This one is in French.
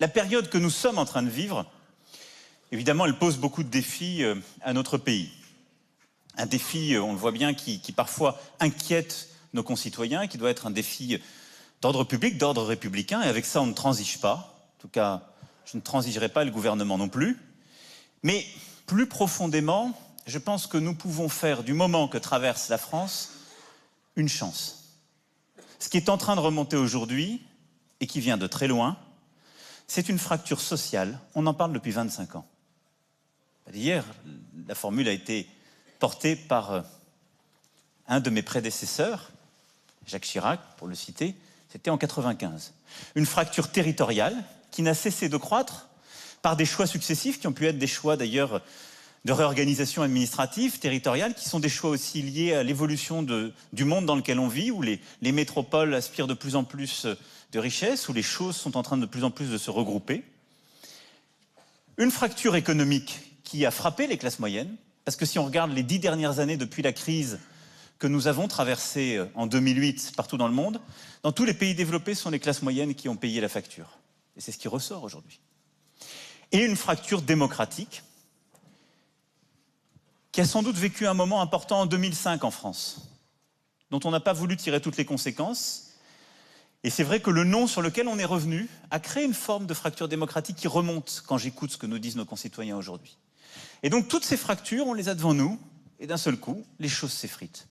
La période que nous sommes en train de vivre, évidemment, elle pose beaucoup de défis à notre pays. Un défi, on le voit bien, qui parfois inquiète nos concitoyens, qui doit être un défi d'ordre public, d'ordre républicain, et avec ça, on ne transige pas. En tout cas, je ne transigerai pas, le gouvernement non plus. Mais plus profondément, je pense que nous pouvons faire du moment que traverse la France une chance. Ce qui est en train de remonter aujourd'hui, et qui vient de très loin, c'est une fracture sociale. On en parle depuis 25 ans. Hier, la formule a été portée par un de mes prédécesseurs, Jacques Chirac, pour le citer, c'était en 1995. Une fracture territoriale qui n'a cessé de croître par des choix successifs, qui ont pu être des choix d'ailleurs de réorganisation administrative, territoriale, qui sont des choix aussi liés à l'évolution du monde dans lequel on vit, où les métropoles aspirent de plus en plus de richesses, où les choses sont en train de plus en plus de se regrouper. Une fracture économique qui a frappé les classes moyennes, parce que si on regarde les 10 dernières années depuis la crise que nous avons traversée en 2008 partout dans le monde, dans tous les pays développés, ce sont les classes moyennes qui ont payé la facture. Et c'est ce qui ressort aujourd'hui. Et une fracture démocratique qui a sans doute vécu un moment important en 2005 en France, dont on n'a pas voulu tirer toutes les conséquences. Et c'est vrai que le nom sur lequel on est revenu a créé une forme de fracture démocratique qui remonte quand j'écoute ce que nous disent nos concitoyens aujourd'hui. Et donc toutes ces fractures, on les a devant nous, et d'un seul coup, les choses s'effritent.